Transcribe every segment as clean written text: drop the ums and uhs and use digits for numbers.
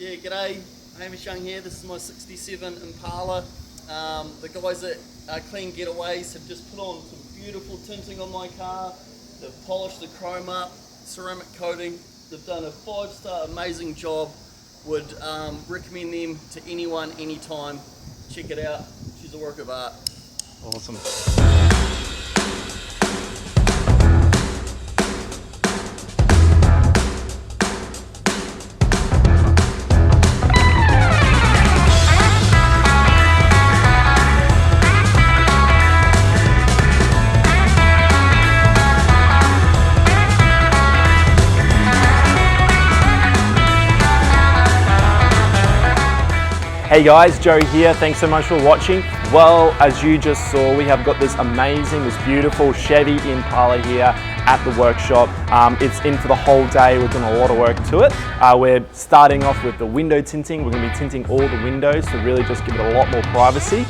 Yeah, g'day, Hamish Young here. This is my 67 Impala. The guys at Clean Getaways have just put on some beautiful tinting on my car. They've polished the chrome up, ceramic coating. They've done a 5-star amazing job. Would recommend them to anyone, anytime. Check it out. She's a work of art. Awesome. Hey guys, Joe here. Thanks so much for watching. Well, as you just saw, we have got this amazing, this beautiful Chevy Impala here at the workshop. It's in for the whole day. We're doing a lot of work to it. We're starting off with the window tinting. We're going to be tinting all the windows to really just give it a lot more privacy,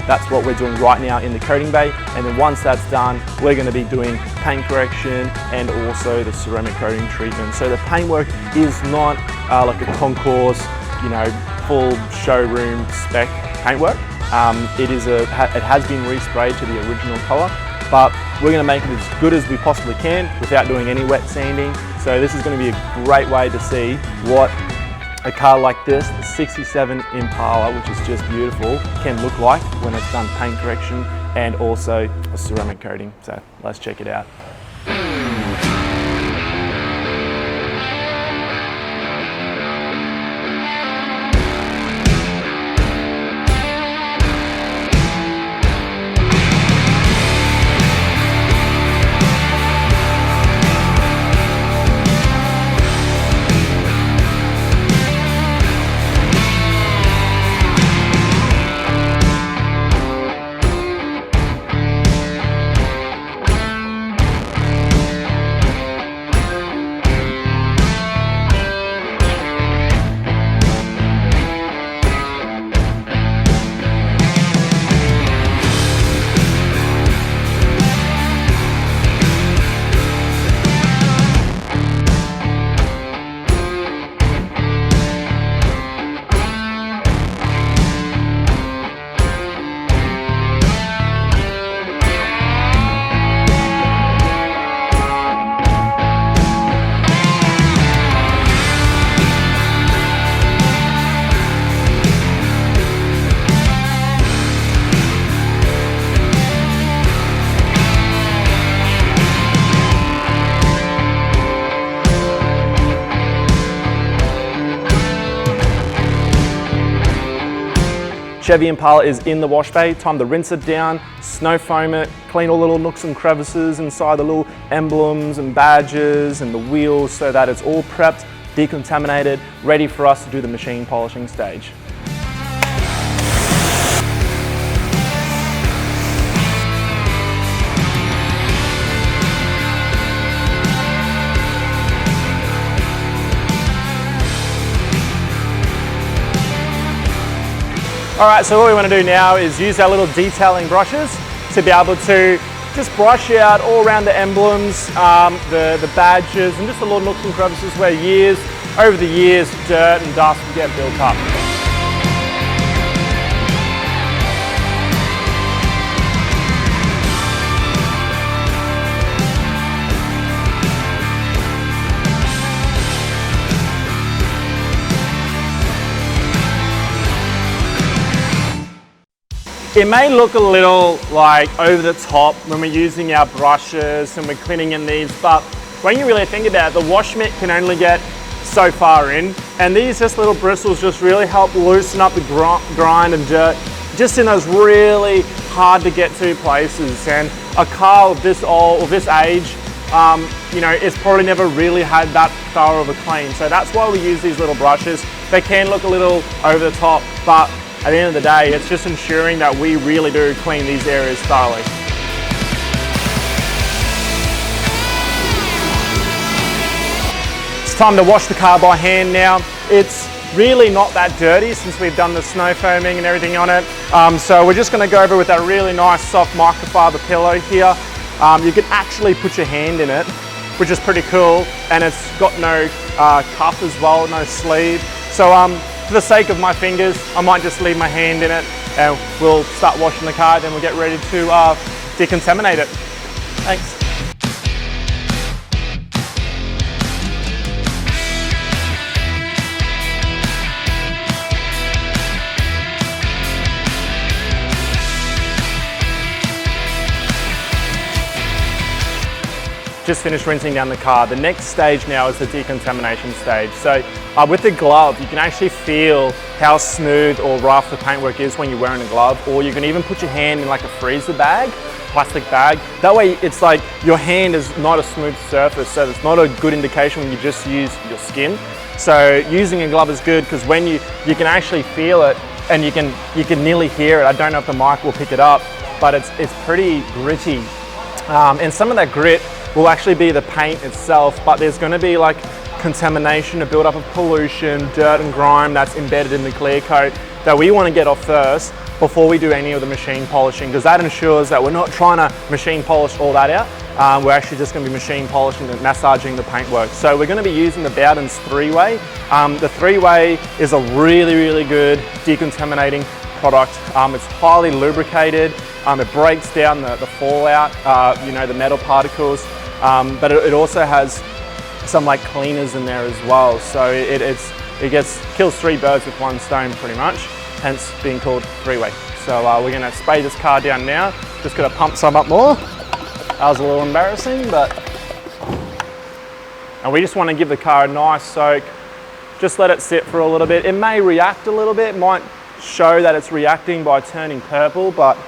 that's what we're doing right now in the coating bay. And then once that's done, we're going to be doing paint correction and also the ceramic coating treatment. So the paintwork is not like a concourse, full showroom spec paintwork. It has been resprayed to the original color, but we're going to make it as good as we possibly can without doing any wet sanding. So this is going to be a great way to see what a car like this, the 67 Impala, which is just beautiful, can look like when it's done paint correction and also a ceramic coating. So let's check it out. Chevy Impala is in the wash bay. Time to rinse it down, snow foam it, clean all the little nooks and crevices inside the little emblems and badges and the wheels so that it's all prepped, decontaminated, ready for us to do the machine polishing stage. Alright, so what we want to do now is use our little detailing brushes to be able to just brush out all around the emblems, the badges, and just the little nooks and crevices where over the years, dirt and dust get built up. It may look a little like over the top when we're using our brushes and we're cleaning in these, but when you really think about it, the wash mitt can only get so far in, and these just little bristles just really help loosen up the grind and dirt just in those really hard to get to places. And a car of this old or this age, it's probably never really had that thorough of a clean. So that's why we use these little brushes. They can look a little over the top, but at the end of the day, it's just ensuring that we really do clean these areas thoroughly. It's time to wash the car by hand now. It's really not that dirty since we've done the snow foaming and everything on it. So we're just going to go over with that really nice soft microfiber pillow here. You can actually put your hand in it which is pretty cool. And it's got no cuff as well, no sleeve. So for the sake of my fingers, I might just leave my hand in it and we'll start washing the car, then we'll get ready to decontaminate it. Thanks. Just finished rinsing down the car. The next stage now is the decontamination stage. So with the glove, you can actually feel how smooth or rough the paintwork is when you're wearing a glove, or you can even put your hand in like a freezer bag, plastic bag. That way it's like your hand is not a smooth surface, so it's not a good indication when you just use your skin. So using a glove is good because when you can actually feel it and you can nearly hear it. I don't know if the mic will pick it up, but it's pretty gritty. And some of that grit will actually be the paint itself, but there's going to be like contamination, a buildup of pollution, dirt and grime that's embedded in the clear coat that we want to get off first before we do any of the machine polishing, because that ensures that we're not trying to machine polish all that out. We're actually just going to be machine polishing and massaging the paintwork. So we're going to be using the Bowden's 3-way. The 3-way is a really, really good decontaminating product. It's highly lubricated. It breaks down the fallout, the metal particles. But it also has some like cleaners in there as well. So it kills 3 birds with 1 stone pretty much, hence being called 3-way. So we're gonna spray this car down now. Just gotta pump some up more. That was a little embarrassing, and we just wanna give the car a nice soak. Just let it sit for a little bit. It may react a little bit, might show that it's reacting by turning purple, but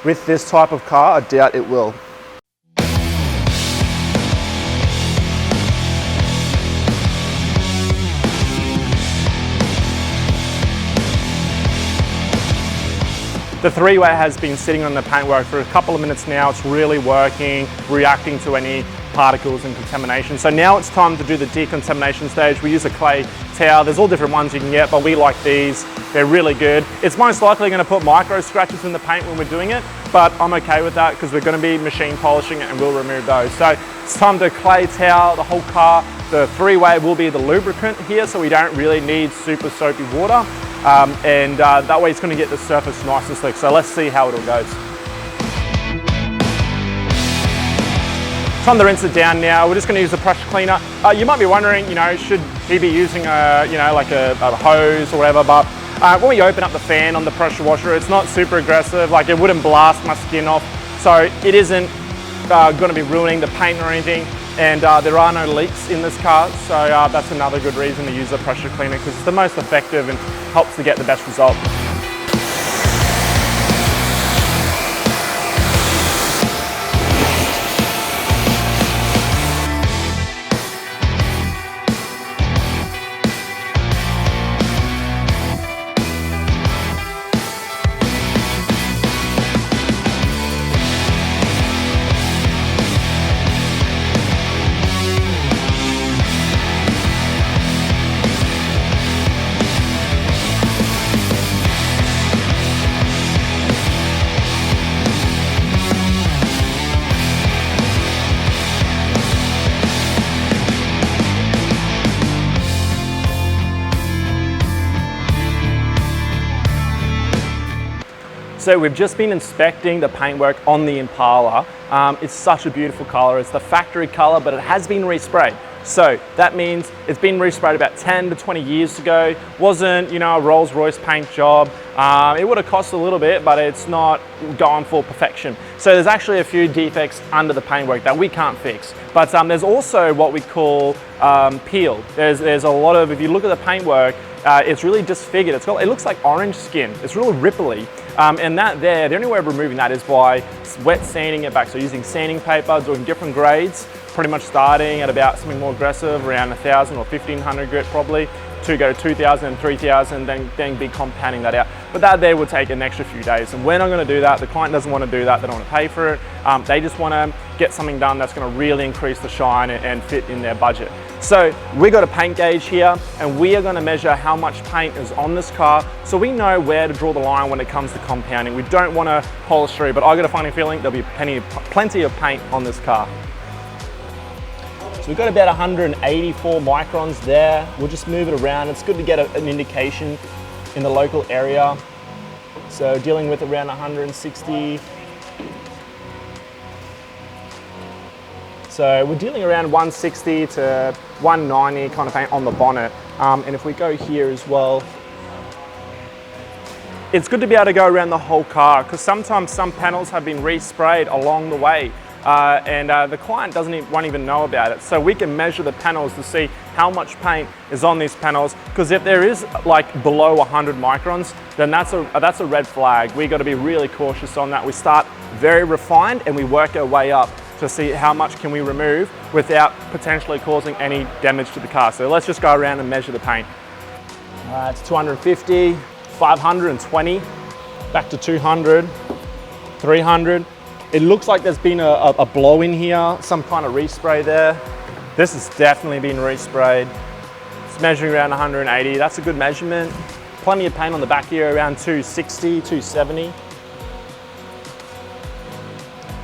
with this type of car, I doubt it will. The 3-way has been sitting on the paintwork for a couple of minutes now. It's really working, reacting to any particles and contamination. So now it's time to do the decontamination stage. We use a clay towel. There's all different ones you can get, but we like these. They're really good. It's most likely going to put micro scratches in the paint when we're doing it, but I'm okay with that because we're going to be machine polishing it and we'll remove those. So it's time to clay towel the whole car. The 3-way will be the lubricant here, so we don't really need super soapy water. That way it's going to get the surface nice and slick. So let's see how it all goes. Time to rinse it down now. We're just going to use the pressure cleaner. You might be wondering, should he be using a hose or whatever, but when we open up the fan on the pressure washer, it's not super aggressive, like it wouldn't blast my skin off. So it isn't going to be ruining the paint or anything. And there are no leaks in this car, so that's another good reason to use the pressure cleaner because it's the most effective and helps to get the best result. So we've just been inspecting the paintwork on the Impala. It's such a beautiful color. It's the factory color, but it has been resprayed. So that means it's been resprayed about 10 to 20 years ago. Wasn't, a Rolls-Royce paint job. It would have cost a little bit, but it's not going for perfection. So there's actually a few defects under the paintwork that we can't fix. But there's also what we call peel. There's a lot of, if you look at the paintwork, it's really disfigured. It looks like orange skin. It's really ripply. And the only way of removing that is by wet sanding it back. So using sanding paper, doing different grades, pretty much starting at about something more aggressive, around 1,000 or 1,500 grit probably, to go to 2,000 and 3,000, then be compounding that out. But that there would take an extra few days. And we're not going to do that. The client doesn't want to do that. They don't want to pay for it. They just want to get something done that's going to really increase the shine and fit in their budget. So we got a paint gauge here, and we are going to measure how much paint is on this car, so we know where to draw the line when it comes to compounding. We don't want to polish through, but I got a funny feeling there'll be plenty of paint on this car. we've got about 184 microns there. We'll just move it around. It's good to get an indication in the local area. So dealing with around 160. So we're dealing around 160 to 190 kind of paint on the bonnet. And if we go here as well, it's good to be able to go around the whole car, because sometimes some panels have been resprayed along the way. The client won't even know about it. So we can measure the panels to see how much paint is on these panels, because if there is like below 100 microns, then that's a red flag. We got to be really cautious on that. We start very refined and we work our way up to see how much can we remove without potentially causing any damage to the car. So let's just go around and measure the paint. It's 250, 520, back to 200, 300. It looks like there's been a blow in here, some kind of respray there. This has definitely been resprayed. It's measuring around 180. That's a good measurement. Plenty of paint on the back here, around 260, 270,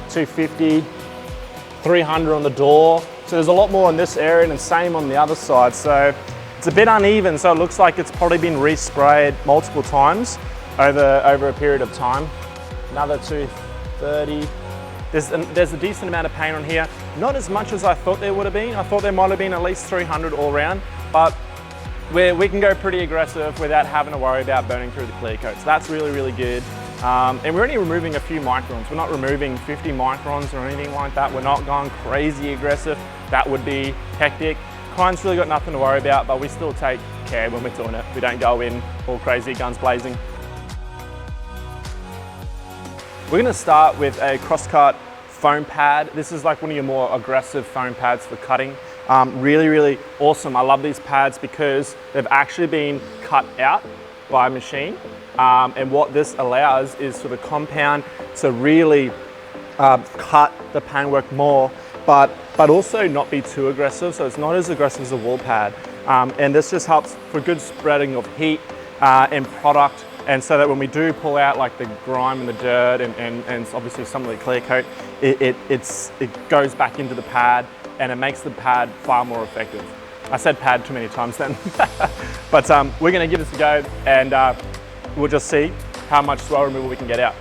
250, 300 on the door. So there's a lot more in this area, and same on the other side. So it's a bit uneven, so it looks like it's probably been resprayed multiple times over a period of time. Another 230. There's a decent amount of paint on here. Not as much as I thought there would have been. I thought there might have been at least 300 all around, but we can go pretty aggressive without having to worry about burning through the clear coat. So that's really, really good. And we're only removing a few microns. We're not removing 50 microns or anything like that. We're not going crazy aggressive. That would be hectic. Client's really got nothing to worry about, but we still take care when we're doing it. We don't go in all crazy, guns blazing. We're gonna start with a crosscut foam pad. This is like one of your more aggressive foam pads for cutting. Really, really awesome. I love these pads because they've actually been cut out by a machine. And what this allows is for the compound to really cut the paintwork more, but also not be too aggressive. So it's not as aggressive as a wall pad. And this just helps for good spreading of heat and product. And so that when we do pull out like the grime and the dirt and obviously some of the clear coat, it goes back into the pad and it makes the pad far more effective. I said pad too many times then. But we're gonna give this a go, and we'll just see how much swell removal we can get out.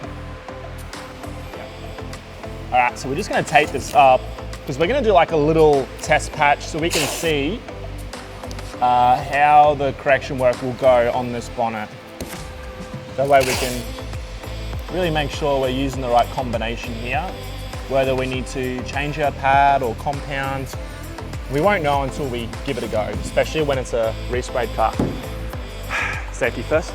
All right, so we're just gonna tape this up because we're gonna do like a little test patch so we can see how the correction work will go on this bonnet. That way we can really make sure we're using the right combination here. Whether we need to change our pad or compound, we won't know until we give it a go, especially when it's a resprayed car. Safety first.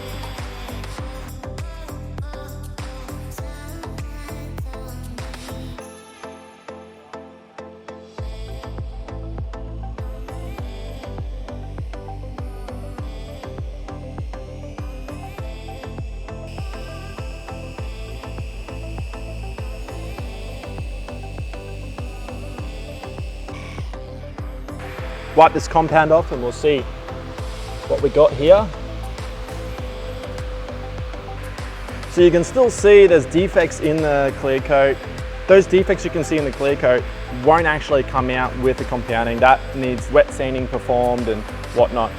Wipe this compound off and we'll see what we got here. So you can still see there's defects in the clear coat. Those defects you can see in the clear coat won't actually come out with the compounding. That needs wet sanding performed and whatnot.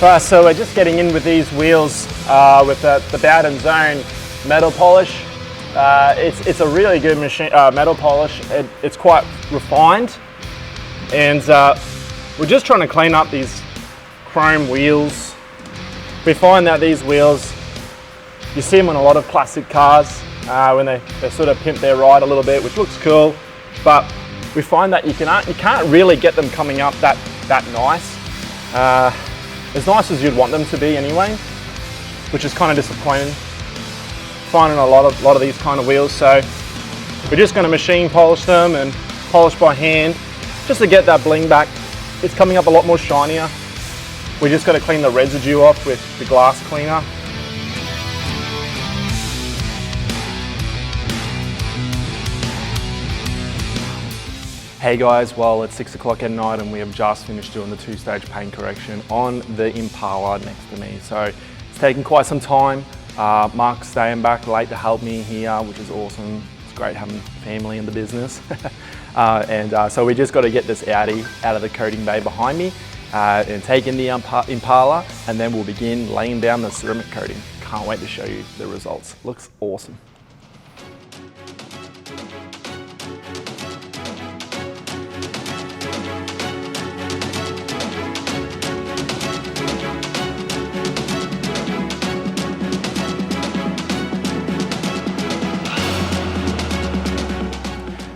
Alright, so we're just getting in with these wheels with the Bowden Zone metal polish. It's a really good machine, metal polish. It's quite refined, and we're just trying to clean up these chrome wheels. We find that these wheels, you see them on a lot of classic cars when they sort of pimp their ride a little bit, which looks cool, but we find that you can't really get them coming up that nice. As nice as you'd want them to be anyway, which is kind of disappointing. Finding a lot of these kind of wheels, so we're just going to machine polish them and polish by hand just to get that bling back. It's coming up a lot more shinier. We just got to clean the residue off with the glass cleaner. Hey guys, well it's 6 o'clock at night and we have just finished doing the 2-stage paint correction on the Impala next to me. So it's taken quite some time. Mark's staying back late to help me here, which is awesome. It's great having family in the business. So we just got to get this Audi out of the coating bay behind me and take in the Impala, and then we'll begin laying down the ceramic coating. Can't wait to show you the results. Looks awesome.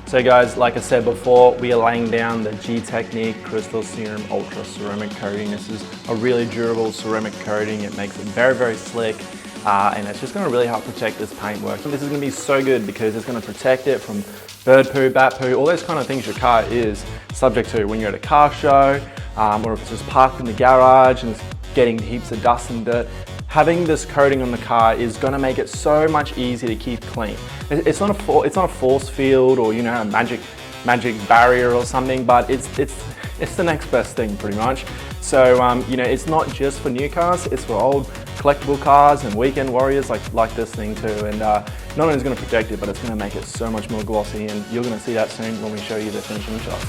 So guys, like I said before, we are laying down the Gtechniq Crystal Serum Ultra ceramic coating. This is a really durable ceramic coating. It makes it very, very slick, and it's just going to really help protect this paintwork. This is going to be so good because it's going to protect it from bird poo, bat poo, all those kind of things your car is subject to when you're at a car show, or if it's just parked in the garage and it's getting heaps of dust and dirt. Having this coating on the car is going to make it so much easier to keep clean. It's not a force field or, you know, a magic barrier or something, but it's the next best thing pretty much. So you know, it's not just for new cars, it's for old collectible cars and weekend warriors like this thing too. And not only is it going to protect it, but it's going to make it so much more glossy, and you're going to see that soon when we show you the finishing shots.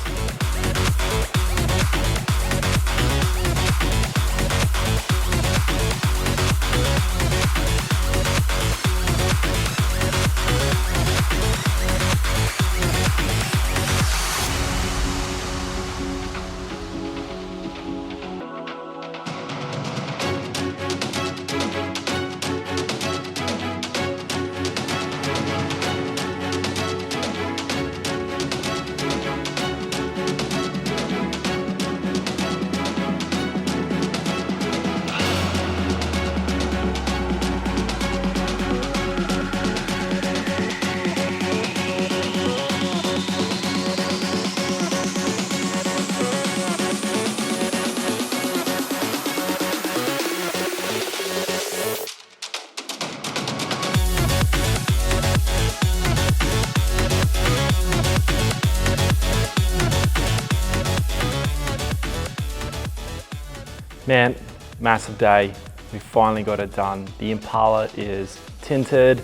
Man, massive day. We finally got it done. The Impala is tinted,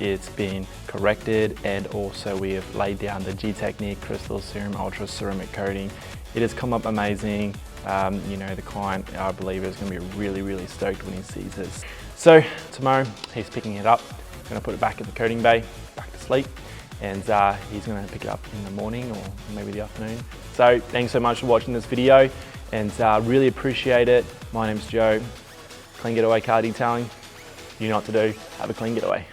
it's been corrected, and also we have laid down the Gtechniq Crystal Serum Ultra ceramic coating. It has come up amazing. You know, the client, I believe, is going to be really, really stoked when he sees this. So tomorrow he's picking it up, going to put it back in the coating bay, back to sleep, and he's going to pick it up in the morning or maybe the afternoon. So thanks so much for watching this video, and really appreciate it. My name's Joe, Clean Getaway Car Detailing. You know what to do, have a clean getaway.